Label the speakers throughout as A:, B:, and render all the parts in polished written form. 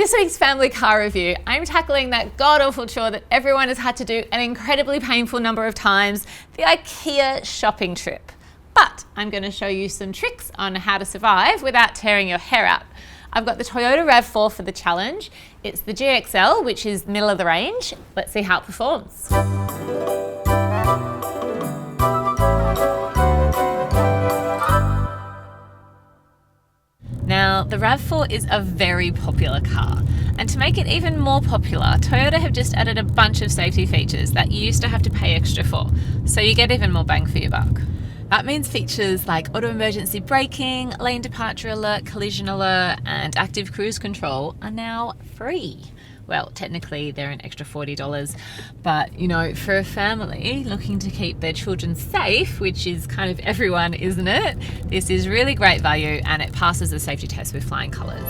A: In this week's family car review, I'm tackling that god-awful chore that everyone has had to do an incredibly painful number of times, the IKEA shopping trip. But I'm going to show you some tricks on how to survive without tearing your hair out. I've got the Toyota RAV4 for the challenge. It's the GXL, which is middle of the range. Let's see how it performs. Now, the RAV4 is a very popular car, and to make it even more popular, Toyota have just added a bunch of safety features that you used to have to pay extra for, so you get even more bang for your buck. That means features like auto emergency braking, lane departure alert, collision alert, and active cruise control are now free. Well, technically they're an extra $40, but you know, for a family looking to keep their children safe, which is kind of everyone, isn't it? This is really great value and it passes the safety test with flying colours.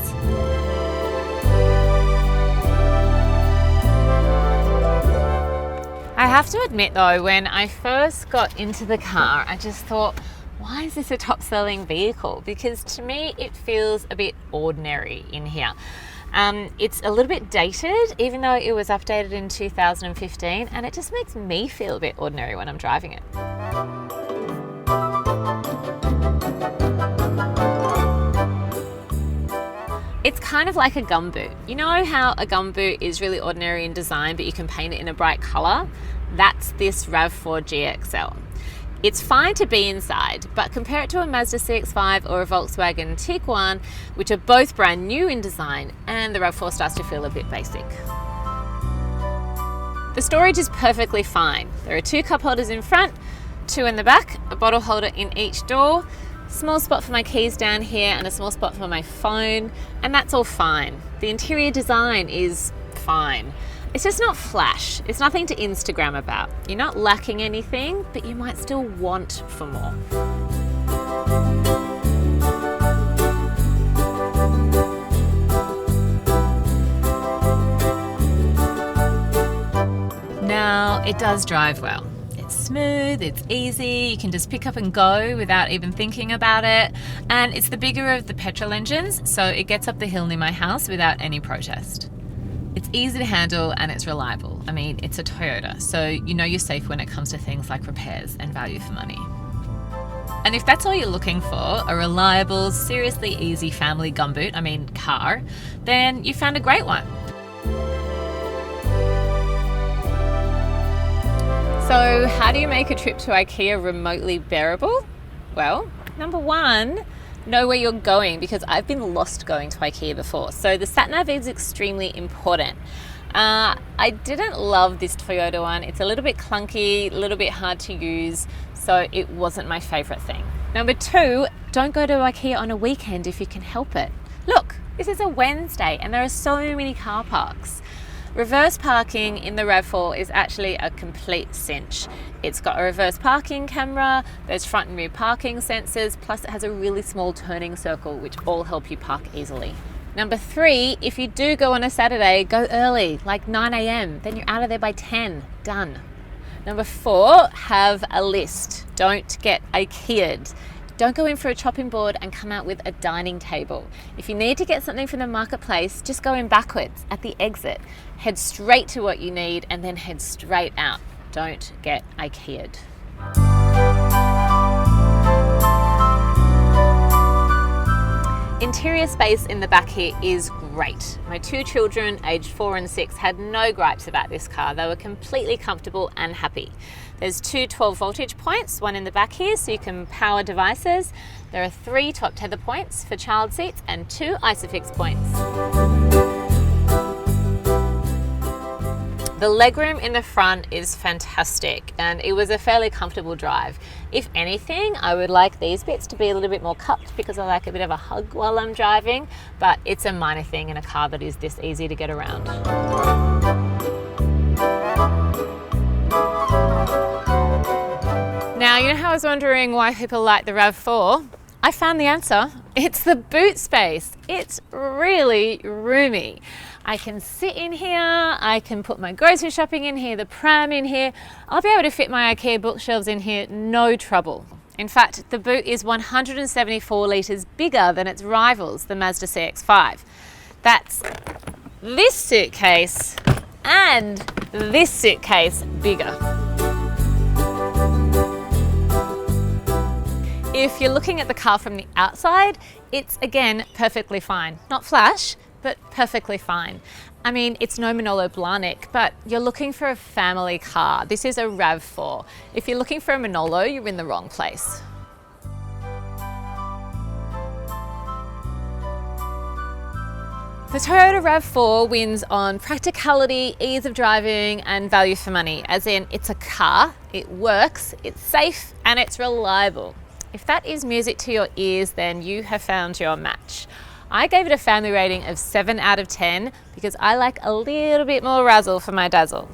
A: I have to admit though, when I first got into the car, I just thought, why is this a top-selling vehicle? Because to me, it feels a bit ordinary in here. It's a little bit dated, even though it was updated in 2015, and it just makes me feel a bit ordinary when I'm driving it. It's kind of like a gumboot. You know how a gumboot is really ordinary in design, but you can paint it in a bright colour? That's this RAV4 GXL. It's fine to be inside, but compare it to a Mazda CX-5 or a Volkswagen Tiguan, which are both brand new in design, and the RAV4 starts to feel a bit basic. The storage is perfectly fine. There are 2 cup holders in front, 2 in the back, a bottle holder in each door, small spot for my keys down here, and a small spot for my phone, and that's all fine. The interior design is fine. It's just not flash. It's nothing to Instagram about. You're not lacking anything, but you might still want for more. Now, it does drive well. It's smooth, it's easy, you can just pick up and go without even thinking about it. And it's the bigger of the petrol engines, so it gets up the hill near my house without any protest. It's easy to handle and it's reliable. I mean, it's a Toyota, so you know you're safe when it comes to things like repairs and value for money. And if that's all you're looking for, a reliable, seriously easy family car, then you found a great one. So how do you make a trip to IKEA remotely bearable? Well, number 1, know where you're going, because I've been lost going to IKEA before. So the sat-nav is extremely important. I didn't love this Toyota one. It's a little bit clunky, a little bit hard to use, so it wasn't my favorite thing. Number 2, don't go to IKEA on a weekend if you can help it. Look, this is a Wednesday and there are so many car parks. Reverse parking in the RAV4 is actually a complete cinch. It's got a reverse parking camera, there's front and rear parking sensors, plus it has a really small turning circle which all help you park easily. Number 3, if you do go on a Saturday, go early, like 9 AM, then you're out of there by 10, done. Number 4, have a list. Don't get IKEA'd. Don't go in for a chopping board and come out with a dining table. If you need to get something from the marketplace, just go in backwards at the exit. Head straight to what you need and then head straight out. Don't get IKEA'd. Interior space in the back here is great. My 2 children, aged 4 and 6, had no gripes about this car. They were completely comfortable and happy. There's 2 12 voltage points, one in the back here so you can power devices. There are 3 top tether points for child seats and 2 ISOFIX points. The legroom in the front is fantastic and it was a fairly comfortable drive. If anything, I would like these bits to be a little bit more cupped because I like a bit of a hug while I'm driving, but it's a minor thing in a car that is this easy to get around. Now, you know how I was wondering why people like the RAV4? I found the answer. It's the boot space. It's really roomy. I can sit in here, I can put my grocery shopping in here, the pram in here. I'll be able to fit my IKEA bookshelves in here, no trouble. In fact, the boot is 174 litres bigger than its rivals, the Mazda CX-5. That's this suitcase and this suitcase bigger. If you're looking at the car from the outside, it's again perfectly fine. Not flash, but perfectly fine. I mean, it's no Manolo Blahnik, but you're looking for a family car. This is a RAV4. If you're looking for a Manolo, you're in the wrong place. The Toyota RAV4 wins on practicality, ease of driving, and value for money, as in it's a car, it works, it's safe, and it's reliable. If that is music to your ears, then you have found your match. I gave it a family rating of 7 out of 10 because I like a little bit more razzle for my dazzle.